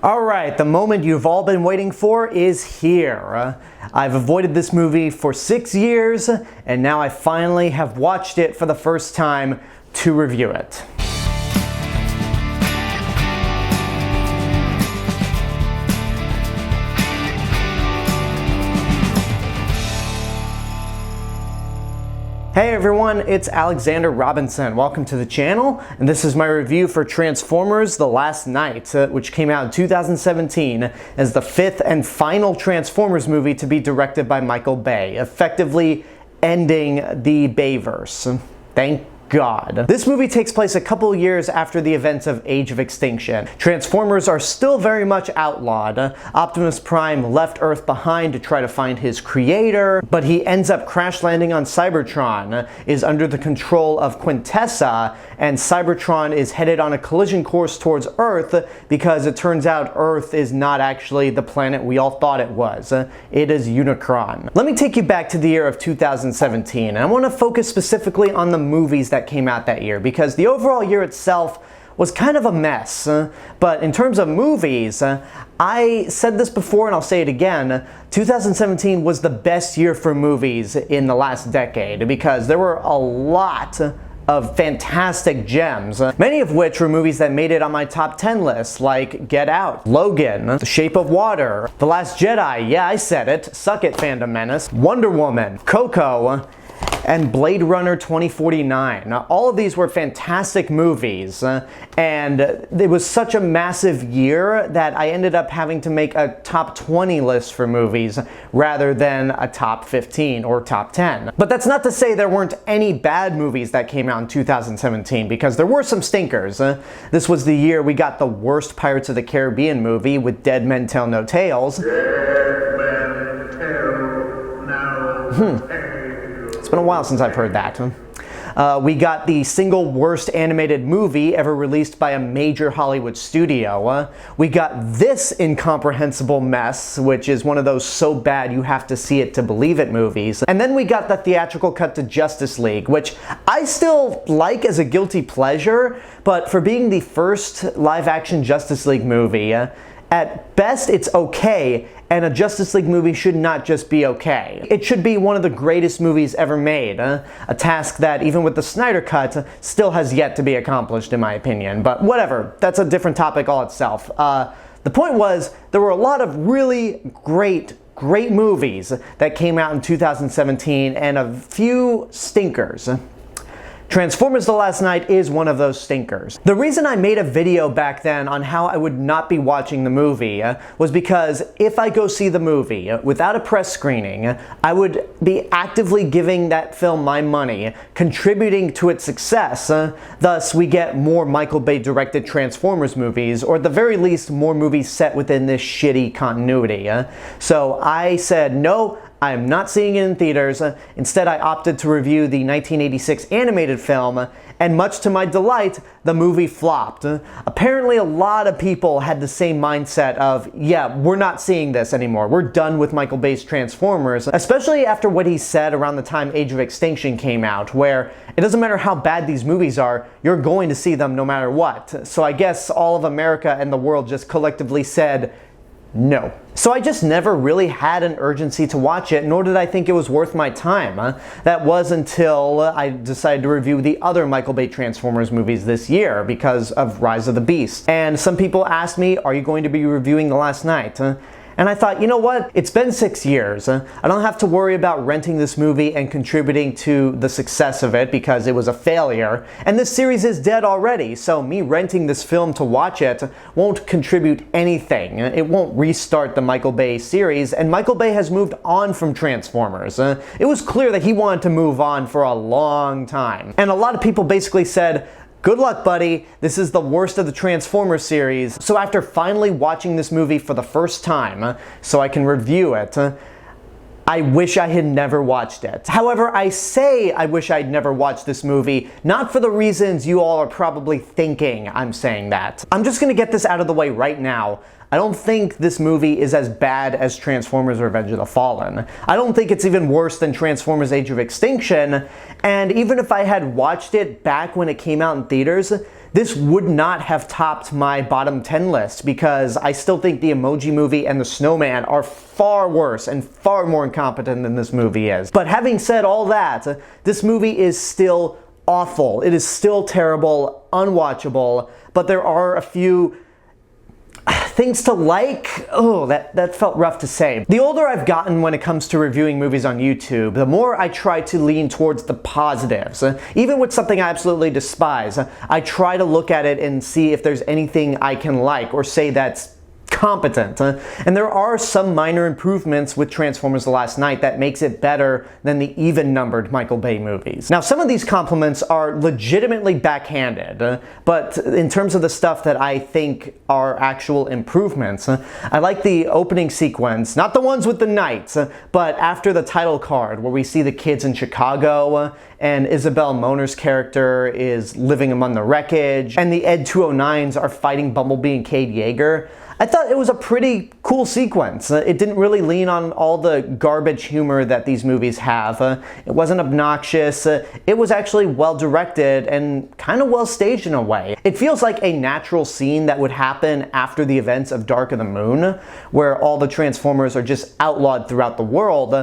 Alright, the moment you've all been waiting for is here. I've avoided this movie for 6 years, and now I finally have watched it for the first time to review it. Hey everyone, it's Alexander Robinson. Welcome to the channel, and this is my review for Transformers: The Last Knight, which came out in 2017 as the fifth and final Transformers movie to be directed by Michael Bay, effectively ending the Bayverse. Thank God. This movie takes place a couple years after the events of Age of Extinction. Transformers are still very much outlawed. Optimus Prime left Earth behind to try to find his creator, but he ends up crash landing on Cybertron, is under the control of Quintessa, and Cybertron is headed on a collision course towards Earth because it turns out Earth is not actually the planet we all thought it was. It is Unicron. Let me take you back to the year of 2017, and I want to focus specifically on the movies that came out that year, because the overall year itself was kind of a mess. But in terms of movies, I said this before and I'll say it again, 2017 was the best year for movies in the last decade, because there were a lot of fantastic gems, many of which were movies that made it on my top 10 list, like Get Out, Logan, The Shape of Water, The Last Jedi, yeah I said it, suck it Fandom Menace, Wonder Woman, Coco, and Blade Runner 2049. Now, all of these were fantastic movies, and it was such a massive year that I ended up having to make a top 20 list for movies rather than a top 15 or top 10. But that's not to say there weren't any bad movies that came out in 2017, because there were some stinkers. This was the year we got the worst Pirates of the Caribbean movie with Dead Men Tell No Tales. Dead Men Tell No Tales. It's been a while since I've heard that. We got the single worst animated movie ever released by a major Hollywood studio. We got this incomprehensible mess, which is one of those so bad you have to see it to believe it movies. And then we got the theatrical cut to Justice League, which I still like as a guilty pleasure, but for being the first live-action Justice League movie, at best it's okay, and a Justice League movie should not just be okay. It should be one of the greatest movies ever made, a task that, even with the Snyder Cut, still has yet to be accomplished in my opinion. But whatever, that's a different topic all itself. The point was, there were a lot of really great movies that came out in 2017 and a few stinkers. Transformers: The Last Knight is one of those stinkers. The reason I made a video back then on how I would not be watching the movie was because if I go see the movie without a press screening, I would be actively giving that film my money, contributing to its success. Thus, we get more Michael Bay directed Transformers movies, or at the very least, more movies set within this shitty continuity. So I said, no, I am not seeing it in theaters. Instead, I opted to review the 1986 animated film, and much to my delight, the movie flopped. Apparently, a lot of people had the same mindset of, yeah, we're not seeing this anymore. We're done with Michael Bay's Transformers, especially after what he said around the time Age of Extinction came out, where it doesn't matter how bad these movies are, you're going to see them no matter what. So I guess all of America and the world just collectively said, no. So I just never really had an urgency to watch it, nor did I think it was worth my time. That was until I decided to review the other Michael Bay Transformers movies this year because of Rise of the Beast. And some people asked me, are you going to be reviewing The Last Knight? And I thought, you know what? It's been 6 years. I don't have to worry about renting this movie and contributing to the success of it because it was a failure. And this series is dead already, so me renting this film to watch it won't contribute anything. It won't restart the Michael Bay series, and Michael Bay has moved on from Transformers. It was clear that he wanted to move on for a long time. And a lot of people basically said, good luck, buddy. This is the worst of the Transformers series. So after finally watching this movie for the first time, so I can review it, I wish I had never watched it. However, I say I wish I'd never watched this movie, not for the reasons you all are probably thinking I'm saying that. I'm just gonna get this out of the way right now. I don't think this movie is as bad as Transformers: Revenge of the Fallen. I don't think it's even worse than Transformers: Age of Extinction, and even if I had watched it back when it came out in theaters, this would not have topped my bottom 10 list because I still think the Emoji Movie and the Snowman are far worse and far more incompetent than this movie is. But having said all that, this movie is still awful. It is still terrible, unwatchable, but there are a few things to like. Oh, that felt rough to say. The older I've gotten when it comes to reviewing movies on YouTube, the more I try to lean towards the positives. Even with something I absolutely despise, I try to look at it and see if there's anything I can like or say that's competent. And there are some minor improvements with Transformers: The Last Knight that makes it better than the even-numbered Michael Bay movies. Now, some of these compliments are legitimately backhanded, but in terms of the stuff that I think are actual improvements, I like the opening sequence, not the ones with the knights, but after the title card where we see the kids in Chicago and Isabela Moner's character is living among the wreckage and the Ed 209s are fighting Bumblebee and Cade Yeager. I thought it was a pretty cool sequence. It didn't really lean on all the garbage humor that these movies have. It wasn't obnoxious. It was actually well directed and kind of well staged in a way. It feels like a natural scene that would happen after the events of Dark of the Moon, where all the Transformers are just outlawed throughout the world.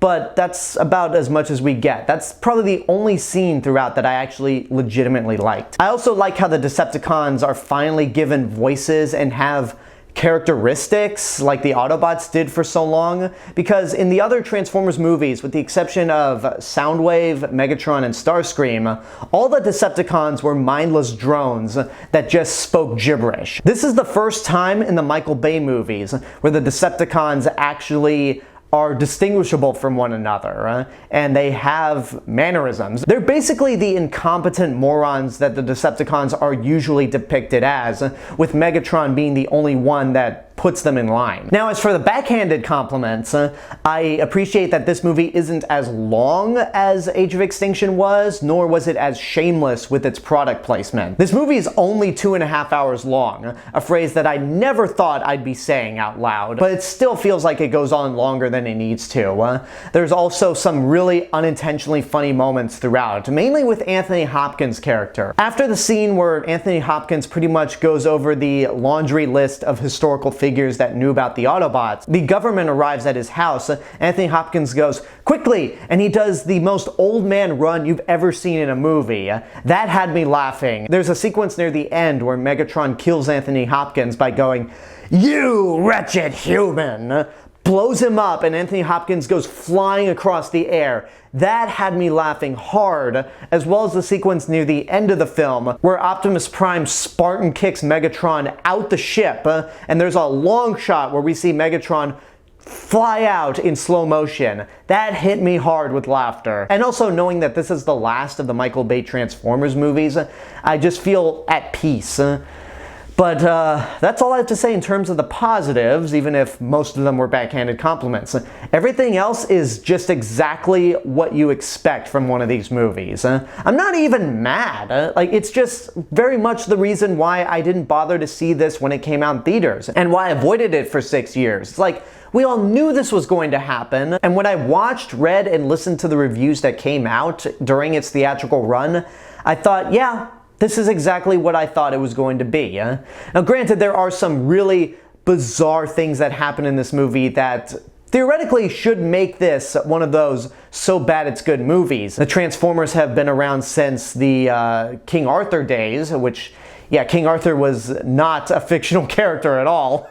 But that's about as much as we get. That's probably the only scene throughout that I actually legitimately liked. I also like how the Decepticons are finally given voices and have characteristics like the Autobots did for so long, because in the other Transformers movies, with the exception of Soundwave, Megatron, and Starscream, all the Decepticons were mindless drones that just spoke gibberish. This is the first time in the Michael Bay movies where the Decepticons actually are distinguishable from one another, and they have mannerisms. They're basically the incompetent morons that the Decepticons are usually depicted as, with Megatron being the only one that puts them in line. Now, as for the backhanded compliments, I appreciate that this movie isn't as long as Age of Extinction was, nor was it as shameless with its product placement. This movie is only 2.5 hours long, a phrase that I never thought I'd be saying out loud, but it still feels like it goes on longer than it needs to. There's also some really unintentionally funny moments throughout, mainly with Anthony Hopkins' character. After the scene where Anthony Hopkins pretty much goes over the laundry list of historical figures that knew about the Autobots, the government arrives at his house. Anthony Hopkins goes, "Quickly!" and he does the most old man run you've ever seen in a movie. That had me laughing. There's a sequence near the end where Megatron kills Anthony Hopkins by going, "You wretched human!" blows him up, and Anthony Hopkins goes flying across the air. That had me laughing hard, as well as the sequence near the end of the film where Optimus Prime Spartan kicks Megatron out the ship, and there's a long shot where we see Megatron fly out in slow motion. That hit me hard with laughter. And also knowing that this is the last of the Michael Bay Transformers movies, I just feel at peace. But that's all I have to say in terms of the positives, even if most of them were backhanded compliments. Everything else is just exactly what you expect from one of these movies. I'm not even mad. It's just very much the reason why I didn't bother to see this when it came out in theaters, and why I avoided it for 6 years. It's like, we all knew this was going to happen, and when I watched, read, and listened to the reviews that came out during its theatrical run, I thought, yeah, this is exactly what I thought it was going to be. Now, granted, there are some really bizarre things that happen in this movie that theoretically should make this one of those so bad it's good movies. The Transformers have been around since the King Arthur days, which, yeah, King Arthur was not a fictional character at all.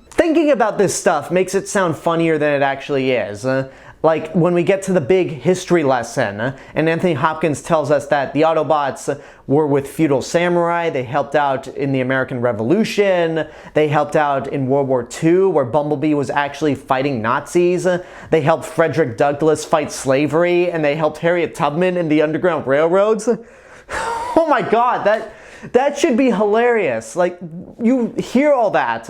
Thinking about this stuff makes it sound funnier than it actually is. Like when we get to the big history lesson, and Anthony Hopkins tells us that the Autobots were with feudal samurai, they helped out in the American Revolution, they helped out in World War II, where Bumblebee was actually fighting Nazis, they helped Frederick Douglass fight slavery, and they helped Harriet Tubman in the Underground Railroads. Oh my god, that should be hilarious. Like, you hear all that,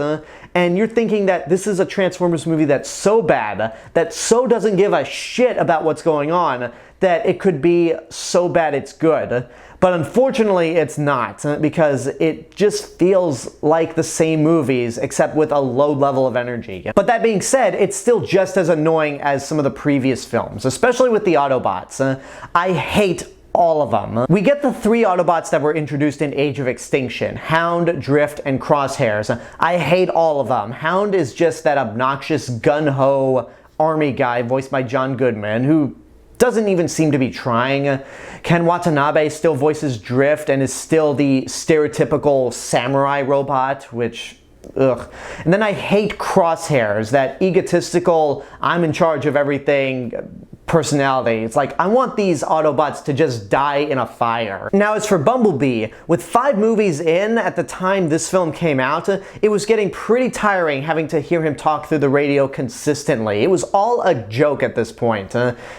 and you're thinking that this is a Transformers movie that's so bad, that so doesn't give a shit about what's going on, that it could be so bad it's good. But unfortunately, it's not, because it just feels like the same movies, except with a low level of energy. But that being said, it's still just as annoying as some of the previous films, especially with the Autobots. I hate all of them. We get the 3 Autobots that were introduced in Age of Extinction: Hound, Drift, and Crosshairs. I hate all of them. Hound is just that obnoxious gun-ho army guy voiced by John Goodman, who doesn't even seem to be trying. Ken Watanabe still voices Drift and is still the stereotypical samurai robot, which, ugh. And then I hate Crosshairs, that egotistical, I'm in charge of everything personality. It's like, I want these Autobots to just die in a fire. Now, as for Bumblebee, with 5 movies in at the time this film came out, it was getting pretty tiring having to hear him talk through the radio consistently. It was all a joke at this point,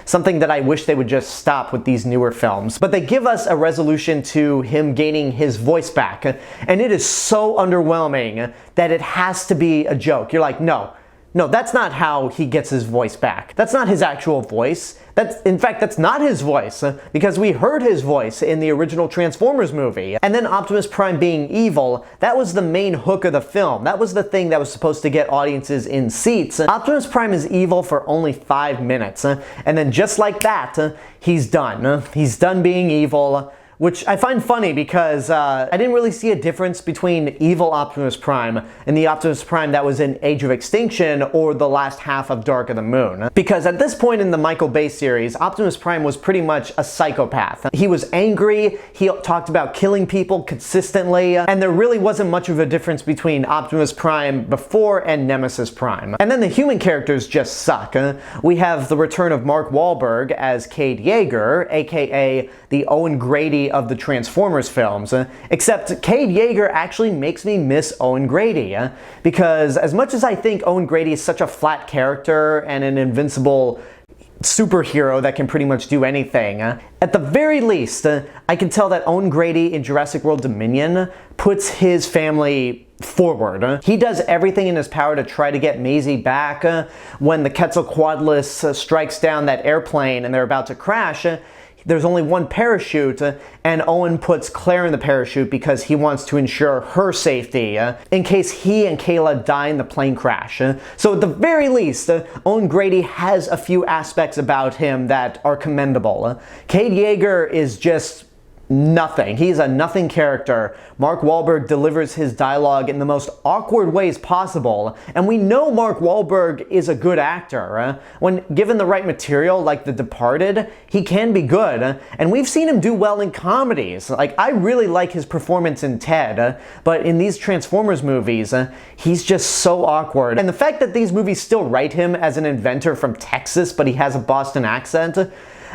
something that I wish they would just stop with these newer films. But they give us a resolution to him gaining his voice back, and it is so underwhelming that it has to be a joke. You're like, no, that's not how he gets his voice back. That's not his actual voice. In fact, that's not his voice, because we heard his voice in the original Transformers movie. And then Optimus Prime being evil, that was the main hook of the film. That was the thing that was supposed to get audiences in seats. Optimus Prime is evil for only 5 minutes, and then just like that, he's done. He's done being evil. Which I find funny because I didn't really see a difference between evil Optimus Prime and the Optimus Prime that was in Age of Extinction or the last half of Dark of the Moon. Because at this point in the Michael Bay series, Optimus Prime was pretty much a psychopath. He was angry, he talked about killing people consistently, and there really wasn't much of a difference between Optimus Prime before and Nemesis Prime. And then the human characters just suck. We have the return of Mark Wahlberg as Cade Yeager, aka the Owen Grady of the Transformers films, except Cade Yeager actually makes me miss Owen Grady, because as much as I think Owen Grady is such a flat character and an invincible superhero that can pretty much do anything, at the very least, I can tell that Owen Grady in Jurassic World Dominion puts his family forward. He does everything in his power to try to get Maisie back. When the Quetzalcoatlus strikes down that airplane and they're about to crash, there's only one parachute, and Owen puts Claire in the parachute because he wants to ensure her safety in case he and Kayla die in the plane crash. So at the very least, Owen Grady has a few aspects about him that are commendable. Cade Yeager is just nothing. He's a nothing character. Mark Wahlberg delivers his dialogue in the most awkward ways possible, and we know Mark Wahlberg is a good actor. When given the right material, like The Departed, he can be good, and we've seen him do well in comedies. Like, I really like his performance in Ted, but in these Transformers movies, he's just so awkward. And the fact that these movies still write him as an inventor from Texas, but he has a Boston accent,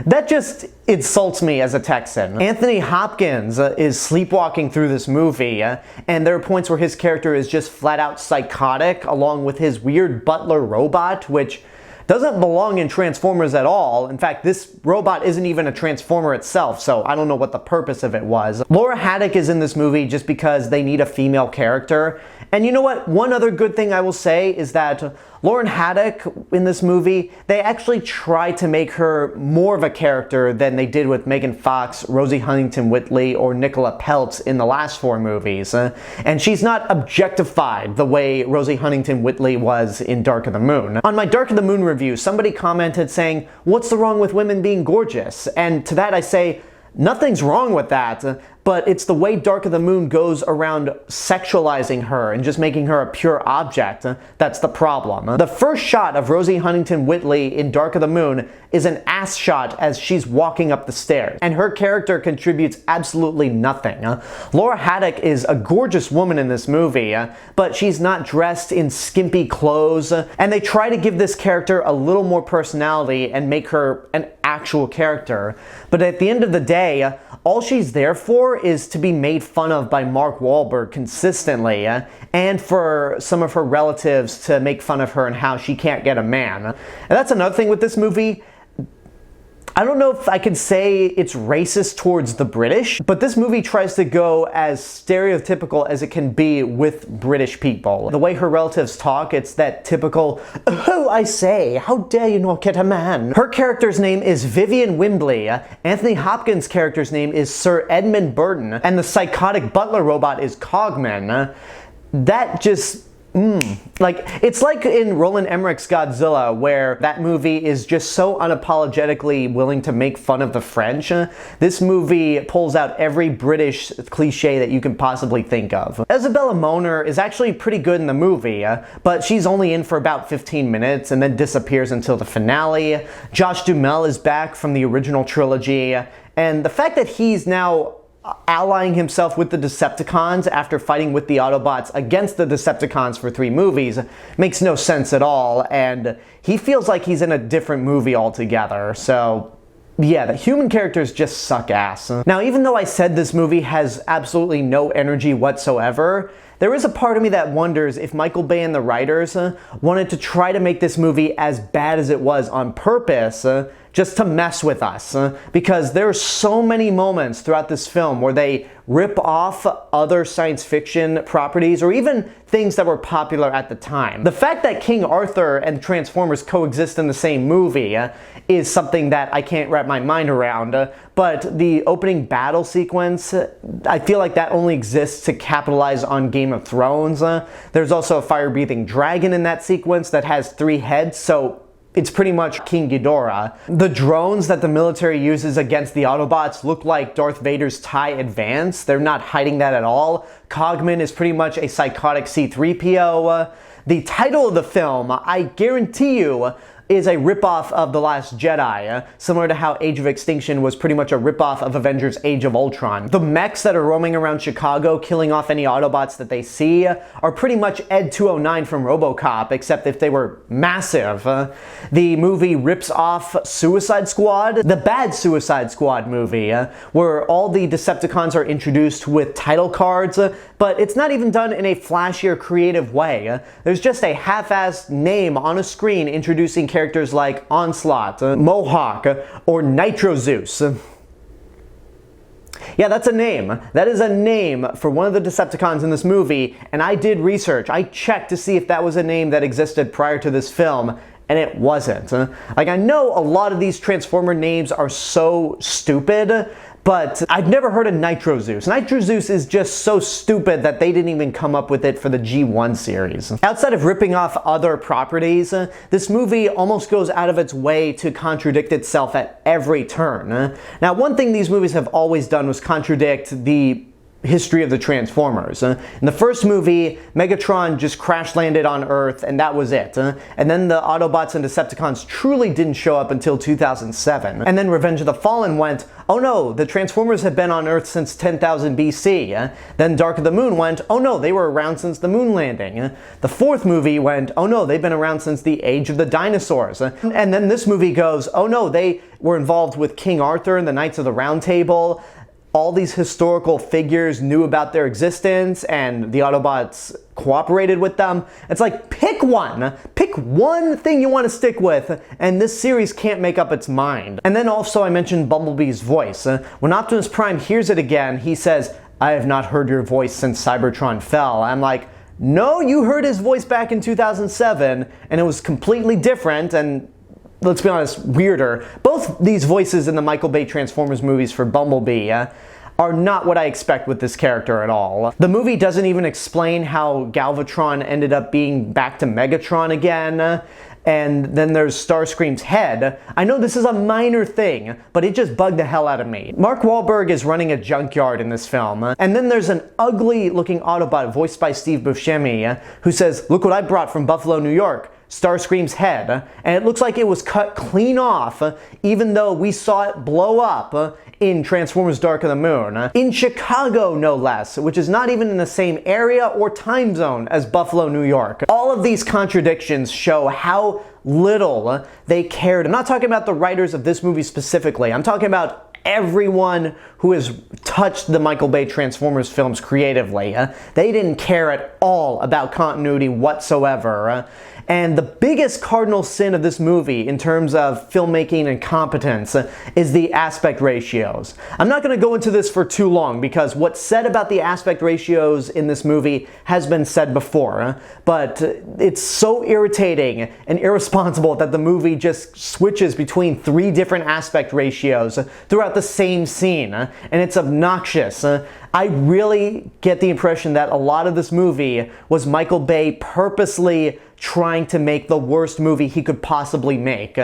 that just insults me as a Texan. Anthony Hopkins is sleepwalking through this movie, and there are points where his character is just flat out psychotic, along with his weird butler robot, which doesn't belong in Transformers at all. In fact, this robot isn't even a Transformer itself, so I don't know what the purpose of it was. Laura Haddock is in this movie just because they need a female character. And you know what? One other good thing I will say is that Lauren Haddock in this movie, they actually try to make her more of a character than they did with Megan Fox, Rosie Huntington-Whiteley, or Nicola Peltz in the last 4 movies. And she's not objectified the way Rosie Huntington-Whiteley was in Dark of the Moon. On my Dark of the Moon review, somebody commented saying, "What's the wrong with women being gorgeous?" And to that I say, nothing's wrong with that, but it's the way Dark of the Moon goes around sexualizing her and just making her a pure object that's the problem. The first shot of Rosie Huntington-Whiteley in Dark of the Moon is an ass shot as she's walking up the stairs, and her character contributes absolutely nothing. Laura Haddock is a gorgeous woman in this movie, but she's not dressed in skimpy clothes, and they try to give this character a little more personality and make her an actual character. But at the end of the day, all she's there for is to be made fun of by Mark Wahlberg consistently, and for some of her relatives to make fun of her and how she can't get a man. And that's another thing with this movie. I don't know if I could say it's racist towards the British, but this movie tries to go as stereotypical as it can be with British people. The way her relatives talk, it's that typical, "Oh, I say, how dare you not get a man?" Her character's name is Vivian Wembley, Anthony Hopkins' character's name is Sir Edmund Burton, and the psychotic butler robot is Cogman. That just Like, it's like in Roland Emmerich's Godzilla, where that movie is just so unapologetically willing to make fun of the French. This movie pulls out every British cliche that you can possibly think of. Isabela Moner is actually pretty good in the movie, but she's only in for about 15 minutes and then disappears until the finale. Josh Duhamel is back from the original trilogy, and the fact that he's now allying himself with the Decepticons after fighting with the Autobots against the Decepticons for 3 movies makes no sense at all, and he feels like he's in a different movie altogether, so yeah, the human characters just suck ass. Now, even though I said this movie has absolutely no energy whatsoever, there is a part of me that wonders if Michael Bay and the writers wanted to try to make this movie as bad as it was on purpose, just to mess with us, because there are so many moments throughout this film where they rip off other science fiction properties or even things that were popular at the time. The fact that King Arthur and Transformers coexist in the same movie is something that I can't wrap my mind around, but the opening battle sequence, I feel like that only exists to capitalize on Game of Thrones. There's also a fire-breathing dragon in that sequence that has 3 heads, so it's pretty much King Ghidorah. The drones that the military uses against the Autobots look like Darth Vader's TIE Advance. They're not hiding that at all. Cogman is pretty much a psychotic C-3PO. The title of the film, I guarantee you, is a ripoff of The Last Jedi, similar to how Age of Extinction was pretty much a ripoff of Avengers Age of Ultron. The mechs that are roaming around Chicago killing off any Autobots that they see are pretty much Ed 209 from RoboCop, except if they were massive. The movie rips off Suicide Squad, the bad Suicide Squad movie, where all the Decepticons are introduced with title cards, but it's not even done in a flashier, creative way. There's just a half-assed name on a screen introducing characters like Onslaught, Mohawk, or Nitro Zeus. Yeah, that's a name. That is a name for one of the Decepticons in this movie, and I did research. I checked to see if that was a name that existed prior to this film, and it wasn't. Like, I know a lot of these Transformer names are so stupid, but I've never heard of Nitro Zeus. Nitro Zeus is just so stupid that they didn't even come up with it for the G1 series. Outside of ripping off other properties, this movie almost goes out of its way to contradict itself at every turn. Now, one thing these movies have always done was contradict the history of the Transformers. In the first movie, Megatron just crash landed on Earth and that was it. And then the Autobots and Decepticons truly didn't show up until 2007. And then Revenge of the Fallen went, oh no, the Transformers have been on Earth since 10,000 BC. Then Dark of the Moon went, oh no, they were around since the moon landing. The fourth movie went, oh no, they've been around since the age of the dinosaurs. And then this movie goes, oh no, they were involved with King Arthur and the Knights of the Round Table. All these historical figures knew about their existence and the Autobots cooperated with them. It's like, pick one. Pick one thing you want to stick with, and this series can't make up its mind. And then also I mentioned Bumblebee's voice. When Optimus Prime hears it again, he says, I have not heard your voice since Cybertron fell. I'm like, no, you heard his voice back in 2007, and it was completely different, and let's be honest, weirder. Both these voices in the Michael Bay Transformers movies for Bumblebee are not what I expect with this character at all. The movie doesn't even explain how Galvatron ended up being back to Megatron again. And then there's Starscream's head. I know this is a minor thing, but it just bugged the hell out of me. Mark Wahlberg is running a junkyard in this film. And then there's an ugly looking Autobot voiced by Steve Buscemi who says, look what I brought from Buffalo, New York. Starscream's head, and it looks like it was cut clean off, even though we saw it blow up in Transformers Dark of the Moon. In Chicago, no less, which is not even in the same area or time zone as Buffalo, New York. All of these contradictions show how little they cared. I'm not talking about the writers of this movie specifically. I'm talking about everyone who has touched the Michael Bay Transformers films creatively. They didn't care at all about continuity whatsoever. And the biggest cardinal sin of this movie in terms of filmmaking and competence is the aspect ratios. I'm not going to go into this for too long because what's said about the aspect ratios in this movie has been said before, but it's so irritating and irresponsible that the movie just switches between 3 different aspect ratios throughout throughout the same scene, and it's obnoxious. I really get the impression that a lot of this movie was Michael Bay purposely trying to make the worst movie he could possibly make.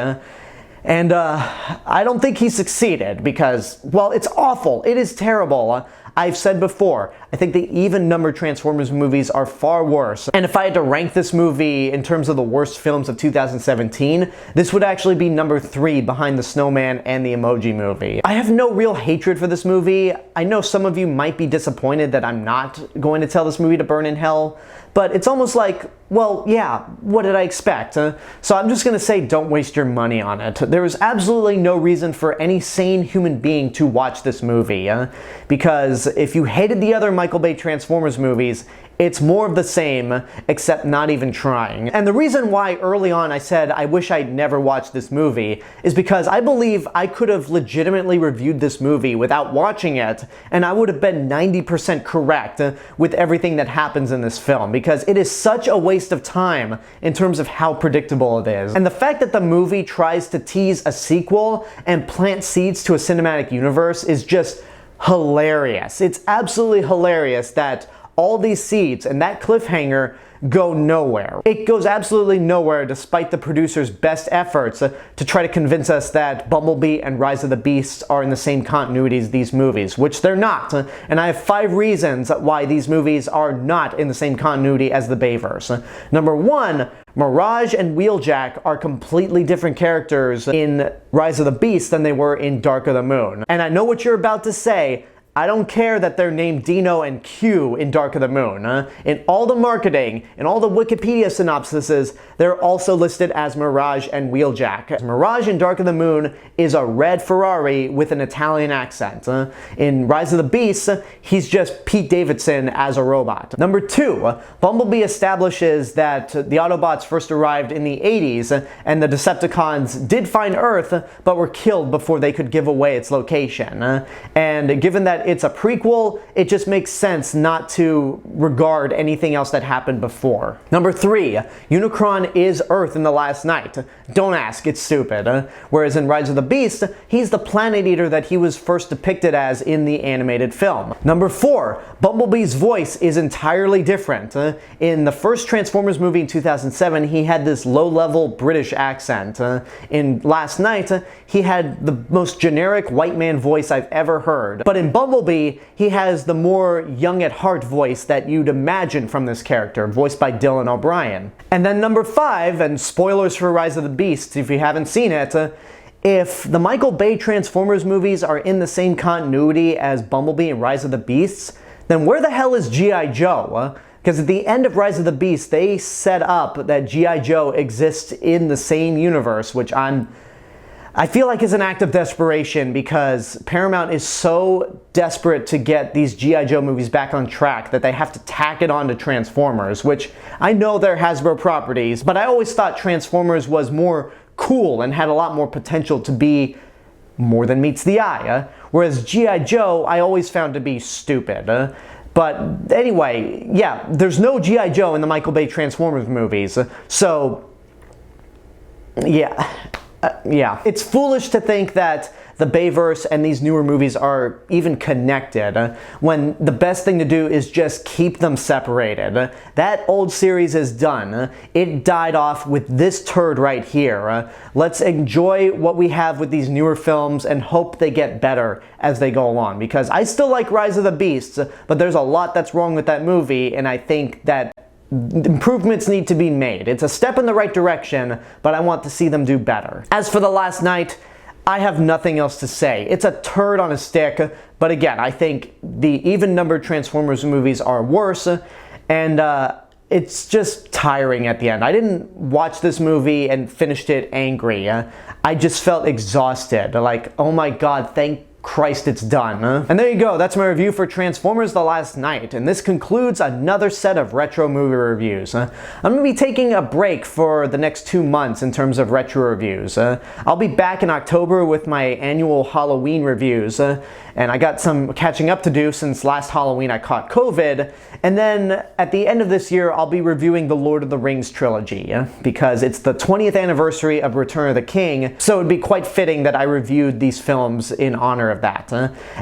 And I don't think he succeeded because, well, it's awful. It is terrible. I've said before, I think the even-numbered Transformers movies are far worse. And if I had to rank this movie in terms of the worst films of 2017, this would actually be number 3 behind The Snowman and The Emoji Movie. I have no real hatred for this movie. I know some of you might be disappointed that I'm not going to tell this movie to burn in hell, but it's almost like, well, yeah, what did I expect? So I'm just gonna say don't waste your money on it. There is absolutely no reason for any sane human being to watch this movie, because if you hated the other Michael Bay Transformers movies, it's more of the same, except not even trying. And the reason why early on I said I wish I'd never watched this movie is because I believe I could have legitimately reviewed this movie without watching it, and I would have been 90% correct with everything that happens in this film, because it is such a waste of time in terms of how predictable it is. And the fact that the movie tries to tease a sequel and plant seeds to a cinematic universe is just hilarious. It's absolutely hilarious that all these seeds and that cliffhanger go nowhere. It goes absolutely nowhere despite the producer's best efforts to try to convince us that Bumblebee and Rise of the Beasts are in the same continuity as these movies, which they're not. And I have 5 reasons why these movies are not in the same continuity as the Bayverse. Number 1, Mirage and Wheeljack are completely different characters in Rise of the Beasts than they were in Dark of the Moon. And I know what you're about to say. I don't care that they're named Dino and Q in Dark of the Moon. In all the marketing, in all the Wikipedia synopsises, they're also listed as Mirage and Wheeljack. Mirage in Dark of the Moon is a red Ferrari with an Italian accent. In Rise of the Beasts, he's just Pete Davidson as a robot. Number 2, Bumblebee establishes that the Autobots first arrived in the 80s, and the Decepticons did find Earth, but were killed before they could give away its location. And given that it's a prequel, it just makes sense not to regard anything else that happened before. Number 3, Unicron is Earth in The Last Night. Don't ask, it's stupid. Whereas in Rise of the Beast, he's the planet eater that he was first depicted as in the animated film. Number 4, Bumblebee's voice is entirely different. In the first Transformers movie in 2007, he had this low-level British accent. In Last Night, he had the most generic white man voice I've ever heard. But in Bumblebee, he has the more young-at-heart voice that you'd imagine from this character, voiced by Dylan O'Brien. And then number 5, and spoilers for Rise of the Beast if you haven't seen it, if the Michael Bay Transformers movies are in the same continuity as Bumblebee and Rise of the Beasts, then where the hell is G.I. Joe? Because at the end of Rise of the Beast, they set up that G.I. Joe exists in the same universe, which I feel like is an act of desperation, because Paramount is so desperate to get these G.I. Joe movies back on track that they have to tack it on to Transformers, which I know they're Hasbro properties, but I always thought Transformers was more cool and had a lot more potential to be more than meets the eye. Whereas G.I. Joe, I always found to be stupid. But anyway, yeah, there's no G.I. Joe in the Michael Bay Transformers movies, so yeah. Yeah, it's foolish to think that the Bayverse and these newer movies are even connected when the best thing to do is just keep them separated. That old series is done. It died off with this turd right here. Let's enjoy what we have with these newer films and hope they get better as they go along, because I still like Rise of the Beasts, but there's a lot that's wrong with that movie, and I think that improvements need to be made. It's a step in the right direction, but I want to see them do better. As for The Last Night, I have nothing else to say. It's a turd on a stick, but again, I think the even-numbered Transformers movies are worse, and it's just tiring at the end. I didn't watch this movie and finished it angry. I just felt exhausted. Like, oh my god, thank Christ, it's done. And there you go, that's my review for Transformers The Last Night, and this concludes another set of retro movie reviews. I'm going to be taking a break for the next 2 months in terms of retro reviews. I'll be back in October with my annual Halloween reviews, and I got some catching up to do since last Halloween I caught COVID, and then at the end of this year I'll be reviewing the Lord of the Rings trilogy, because it's the 20th anniversary of Return of the King, so it'd be quite fitting that I reviewed these films in honor of that.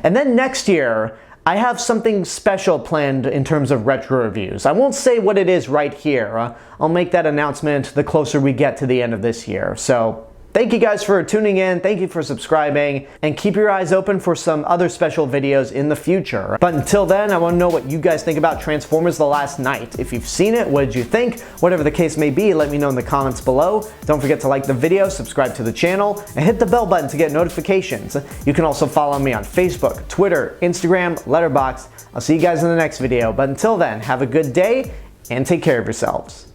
And then next year, I have something special planned in terms of retro reviews. I won't say what it is right here. I'll make that announcement the closer we get to the end of this year. So thank you guys for tuning in, thank you for subscribing, and keep your eyes open for some other special videos in the future. But until then, I want to know what you guys think about Transformers The Last Knight. If you've seen it, what did you think? Whatever the case may be, let me know in the comments below. Don't forget to like the video, subscribe to the channel, and hit the bell button to get notifications. You can also follow me on Facebook, Twitter, Instagram, Letterboxd. I'll see you guys in the next video, but until then, have a good day, and take care of yourselves.